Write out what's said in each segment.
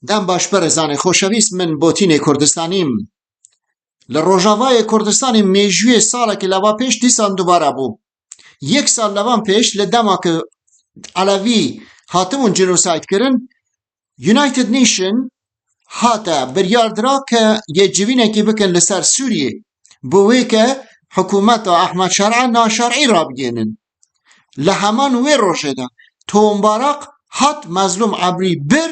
دم باش برزان خوشویست من بوتین کردستانیم لروجاوای کردستانی میجوی سالا که لوا پیش دیسان دوباره بو یک سال لوان پیش لدما که علوی هاتمون جنوساید کرن یونایتد نیشن هاتا بریاردرا که یه جوینه که بکن لسر سوریه بوی که حکومت احمد شرع ناشرعی را بگینن لهمان وی روشه دا تومبارق هات مظلوم عبری بر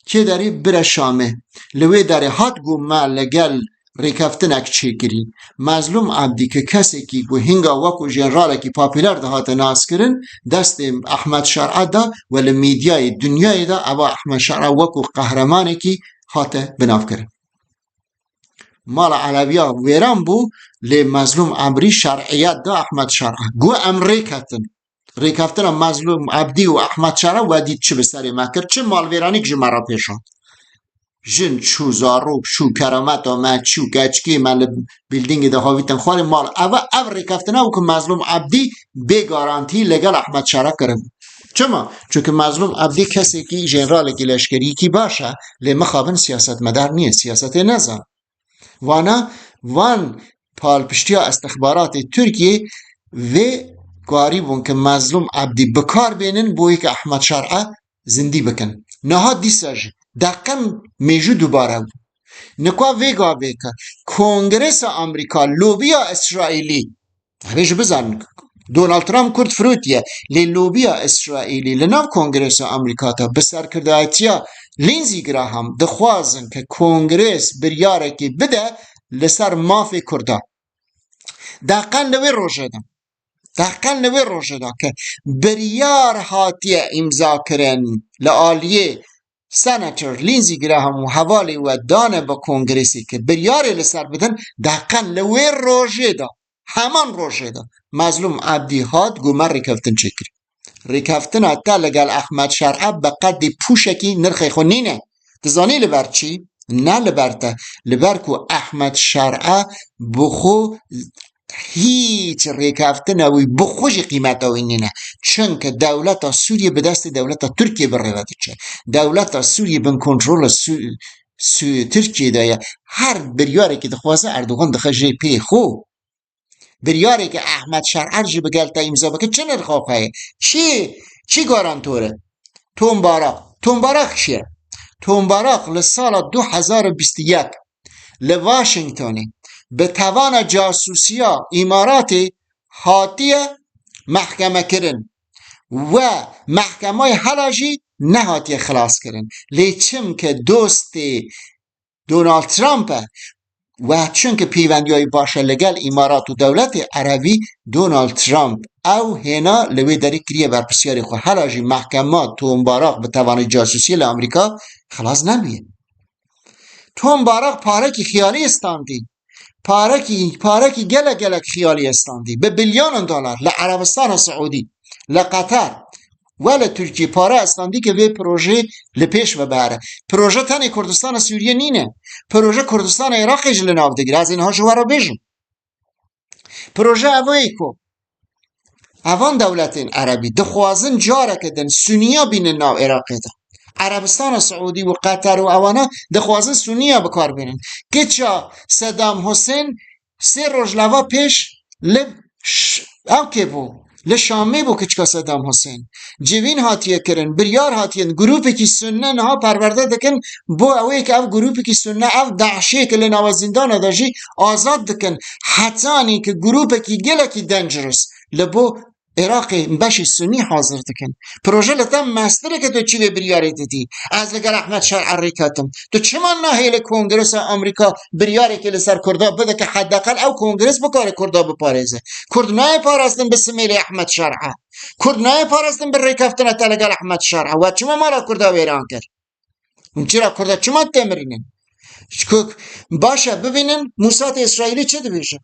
که داری بر شامه لوی داری هات گو ما لگل ریکفتنک چی کری مظلوم عبدی که کسی که گو هنگا وکو جنراله که پاپیلر ده هات ناس کرن دست احمد شرع دا ولی میدیای دنیای دا او احمد شرع وکو قهرمانه که هات بناف کرن مال علویا ویران بو لی مظلوم عبری شرعیت دا احمد شرع گو امریکتن ریکفتن مظلوم عبدی و احمد شرع و دید چه بسری مکر چه مال ویرانی که جمعه پیشان جن چو زاروب شو کرامت و ما چو گچکی من بیلدینگ ده هاویتن خواه مال او ریکفتن او که مظلوم عبدی بی گارانتی لگل احمد شرع کرم چما؟ چون که مظلوم عبدی کسی که جنرال که لشکری کی باشه لی مخابن سیاست مدار نیه سیاست نظام وانا وان پالپشتیا استخبارات ترکیه و گاری بون که مظلوم عبدی بکار بینن بوی که احمد شرعه زندی بکن نها دیساج دقیقا میجو دوباره بود نکوا ویگا بیکا کنگرس امریکا لوبیا اسرائیلی همیشه بزن دونالد ترامپ کرد فروتیه لی لوبیا اسرائیلی لناو کنگرس امریکا تا بسر کردایتیا لینزی گراهام دخوازن که کنگرس بریاره که بده لسر مافی کرده دقیقا لوی روشه ده دقیقا لوی روشه ده که بریار هاتیه امضا کرن لآلیه سناتور لینزی گراهام و حوالی و دانه با کنگرسی که بریاری لسر بدن دقیقا لوی روشه ده همان روشه ده مظلوم عبدی هاد گومر ریکفتن چکری ریکفتن حتی لگل احمد شرعه بقد پوشکی نرخی خونینه دزانی لبر چی؟ نه لبرته لبر که احمد شرعه بخو هیچ ریکفتن اوی بخوش قیمت اوی نه چون که دولت سوریه به دست دولت ترکیه بر چه دولت سوریه بن کنترل ترکیه دایه هر بریاری که دخواسته اردوغان دخواه جی پی خو بریاری که احمد شرعه جی بگلتا امضا بکه چه نرخواه چی گارانتوره تومبارق چیه تومبارق لسال 2021 لواشنگتونی به توان جاسوسیا اماراتی هاتیه محکمه کرن و محکمه حلاجی نه هاتیه خلاص کرن لیچم که دوست دونالد ترامپ و چون که پیوندی های باشه لگل امارات و دولت عربی دونالد ترامپ او هنا لوی داری کریه بر پسیاری خود حلاجی محکمات تومبارق به توان جاسوسی لامریکا خلاص نمیه تومبارق پارکی خیالی استاندی پارکی گلک خیالی استاندی به $بیلیون لعربستان سعودی لقطر ولی ترکیه پاره استاندی که به پروژه لپیش و بره پروژه تنی کردستان سوریه نینه پروژه کردستان عراق جل ناو دگیر از اینها جوارا بیجن پروژه اوی کو اوان دولتین عربی دخوازن جاره کدن سونیا بین ناو عراقی ده عربستان سعودی و قطر و اوانا دخوازن سونیا بکار بینن که چا صدام حسین 3 روز لوا پیش او که بو لشامی بو کچکا صدام حسین جوین هاتیه کرن بریار هاتیه گروپی که سنه نها پرورده دکن بو اوی که او گروپی که سنه او دعشی که لناو زندان داشی آزاد دکن حتانی که گروپی که گله که دنجرس لبو عراقی بشی سنی حاضر دکن پروژه لطم مستره که تو چی به بریاری دیدی از لگر احمد شرع ریکاتم تو چه من نهیل کنگرس امریکا بریاری که لسر کرده بده که حداقل او کنگرس بکاره کرده بپارزه کرد نای پارستن به سمیل احمد شرعه کرد نای پارستن به ریکافتن تلگل احمد شرعه و چما مالا کرده ویران کرد اون چرا کرده چما تمرینن باشه ببینن موساد اسرائیلی چه دویشه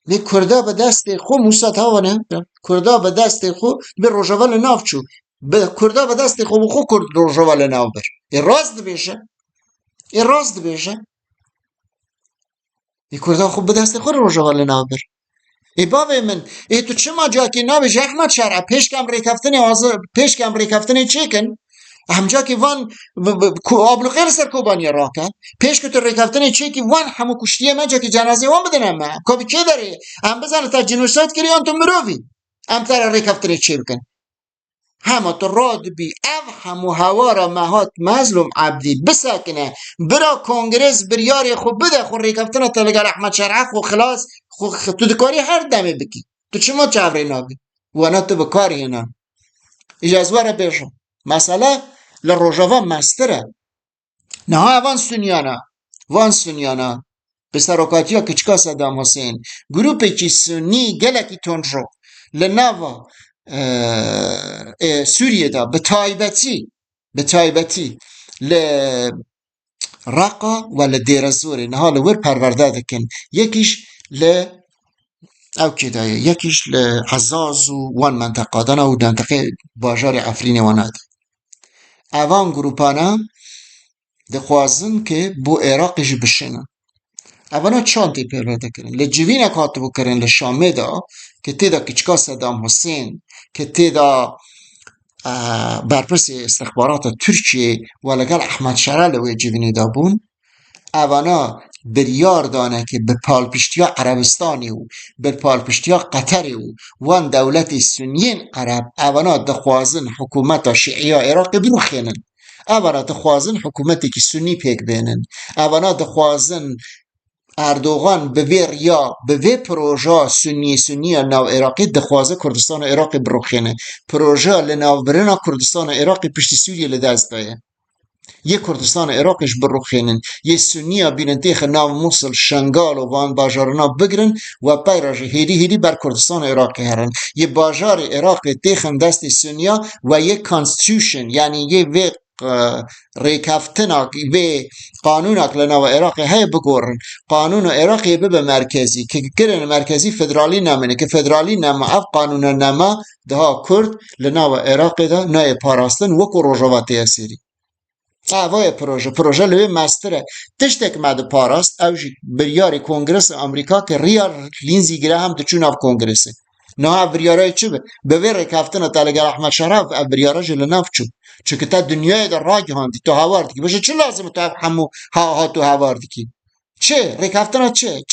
لی کرده به دست خو موساد ها ونه کرده به دست خو به روژوال ناف چو به کرده به دست خو بخو کرد روژوال ناف بر ای راست بیشه ای کرده خو به دست خو روژوال ناف بر ای باوی من ای تو چه ما جا که ناویش احمد شرعه پیش کم ریکفتنی چی کن همجا که وان آبلغیر سر کوبانی را کرد پیش که تو ریکفتن چی که وان همو کشتیه من جا که جنازه وان بدنم من کابی چه داره هم بزنه تا جنوسایت کری آن تو مروی هم تر ریکفتن چی بکن همه تو راد بی او همو هوا را مهات مظلوم عبدی بسکنه برا کنگرس بریاری خوب بده خو ریکفتن تا لگر احمد شرعه خو خلاص تو دکاری هر دمه بکی تو چما چاوری نابی وانا تو بکاری اینا اجازه را بیشم مسئله لروجاوا مستره نه وان سنیانا وان سنیانا به سروکاتیا کچکا صدام حسین گروپی که سنی گلکی تونجو لناوا سوریه دا به تایبتی ل رقا و لدیر زوری نه حال ور پرورده دکن یکیش ل او کدایه یکیش ل عزاز و وان منطقه دانا و منطقه باجار افرین واناد اوان گروپانا دخوازن که بو عراقش بشنن اونا چانتی پیروده کرن لجوین کاتبو کرن لشامه دا که تیدا کچکا صدام حسین که تیدا برپرس استخبارات ترکیه و لگل احمد شرع لوی جوینی دا بون اونا بریار دانه که به پالپشتیا عربستانی و به پالپشتیا قطری و وان دولت سنیین عرب اونا دخوازن حکومت شیعی عراق بینو خینن اونا دخوازن حکومتی که سنی پیک بینن اونا دخوازن اردوغان به وی ریا به وی پروژه سنی ناو عراقی دخوازه کردستان عراقی بروخینه پروژه لناو برنا کردستان عراقی پشت سوریه لدست دایه یه کردستان عراقیش بروخینن یه سنی بیننتیخ ناو موصل شنگال و وان باجارنا بگرن و پیراج هیدی بر کردستان عراقی هرن یه باجار عراقی تیخن دست سنیا و یه کانستیوشن یعنی یه وی ریکفتناک و قانوناک لناو عراقی های بگورن قانون عراقی به مرکزی که کرن مرکزی فدرالی نامنه که فدرالی نما اف قانون نما ده کرد لناو عراقی ده نای پاراستن وکو روژواتی اسیری اوای پروژه لوی مستره تشتک مد پاراست او بریاری کنگرس امریکا که ریار لینزی گراهم دچون اف کنگرسه نه بریارای چه به وی رکفتن تلگر احمد شرف بریارا جل نفچو چون که تا دنیای در راه هاندی تو هاواردی باشه چه لازمه تو همو ها تو هاواردی کی چه رکفتن چه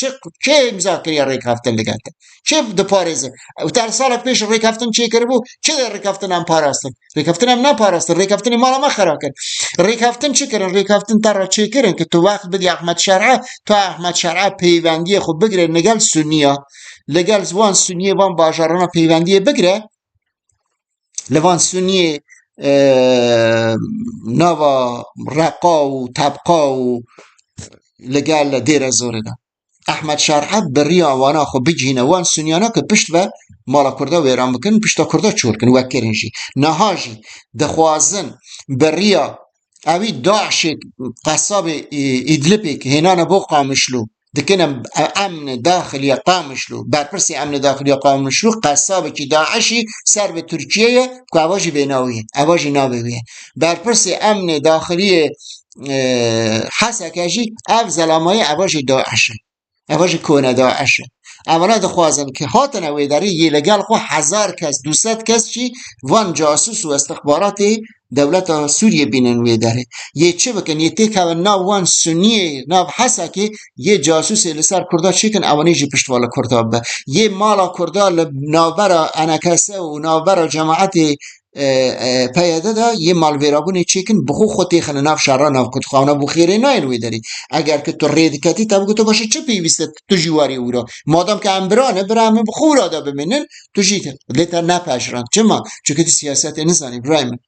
امضا کردی رکفتن لگته چه دو پاریزه و در سال پیش رکفتن چه کرد بو چه در رکفتن هم پاراستن رکفتن هم نه پاراستن رکفتن مالا ما خراب کرد رکفتن چه کردن رکفتن تر چه کردن که تو وقت بدی احمد شرعه پیوندی خود بگیره نگل سنیا لگل وان سنیه وان باجارانا پیوندی بگیره لوان سنیه نوا رقا و طبقا و لگل دیر زوره ده احمد شرعه بری آوانا خو بجینه وان سنیانا که پشت و مالا کرده ویران بکن پشتا کرده چور کن وکرنجی نهاجی دخوازن بریا اوی داعش قصاب ایدلپی که هنانا بو قامشلو دکنم امن داخلی قامشلو برپرسی امن داخلی قامشلو قصابه که داعشی سر به ترکیه که اواجی بیناویه اواجی نابویه برپرسی امن داخلی حسکجی اف زلامای اواجی داعشه اواجی کونه داعشه اولا دخوازن که هاتن اوی داری یه لگل خو 1000 کس 200 کس چی وان جاسوس و استخبارات دولت سوریه بینن وی داره یه چه بکن یه تیک او ناو وان سنیه ناو حسا که یه جاسوس لسر کردا چی کن اوانی جی پشتوالا کردا به یه مالا کردا ناوبرا انکسه و ناوبرا جماعت پیاده دا یه مالویرابونی چیکن بخو خود تیخن ناف شهرها ناف کتخانه بخیره ناینوی داری اگر که تو رید کتی تا بگو تو باشه چه پیوسته تو جواری او را مادام که امبرانه برامه بخو را دا بمینن تو جیتر لیتر نپشران چما چون که تو سیاست نزانی برایم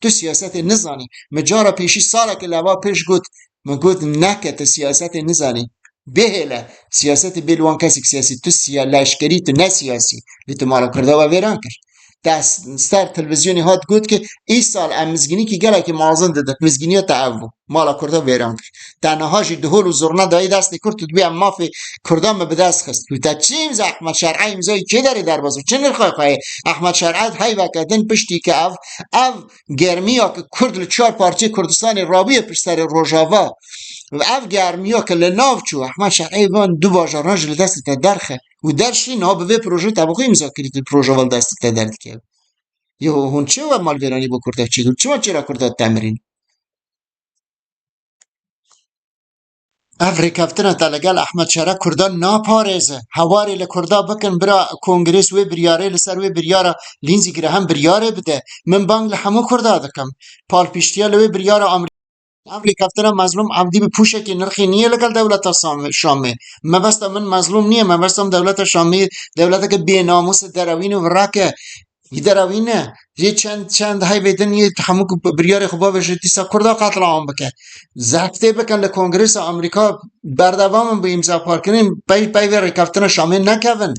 تو سیاست نزانی مجارا پیشی سالا که لوا پیش گوت من گوت نکت سیاست نزانی بهله سیاست بلوان کسی سیاسی تو لشکری تو نه سیاسی لیتو مالا کرده و ویران کرد دست سر تلویزیونی هات گفت که این سال امزگینی که گله که مازن داده مزگینی ها تعوو مالا کرده ویران کرد تنهاش دهول و زرنا دایی دست کرد تو بیا مافی کردان به دست خست و تا چی امزا احمد شرعه امزایی چه داری در بازو چه نرخواه خواه احمد شرعه های وکدن پشتی که او گرمی ها که کرد لچار پارچه کردستان رابیه پشت سر روژاوا و اف گرمیا که لناو چو احمد شرعی وان دو باجاران جل دست تا درخه و درشی نه به پروژه طبقه امضا کردید پروژه ول دست تا درد که یه هون چه و مال ویرانی بو کرده چی چه چرا کرده تمرین افریقا کفتن تا لگل احمد شارع کردان ناپارێزە هەواری لە کوردا بکەن برا کۆنگرس وێ بریارێ لەسەر وێ بریارە لینزی گرەهەم بریارێ بدە من بانگ لە هەموو کوردا دەکەم پاڵپیشتیە لەوێ بریارە ئەمریکا کفتنە مەزلوم عەمدی بە پوشێکی نرخی نییە لەگەڵ دەوڵەتە شامێ مەبەستە من مەزلوم نییە مەبەستم دەوڵەتە شامی دەوڵەتەکە بێناموسە دەرەوین و ڕاکە دەرەوینە یه چند های بدن یه همون بریار خوبا بشه دیسا کردا قتل عام بکن زکته بکن لکنگرس آمریکا بردوام به امضا پار کنیم پی ریکفتن شامل نکون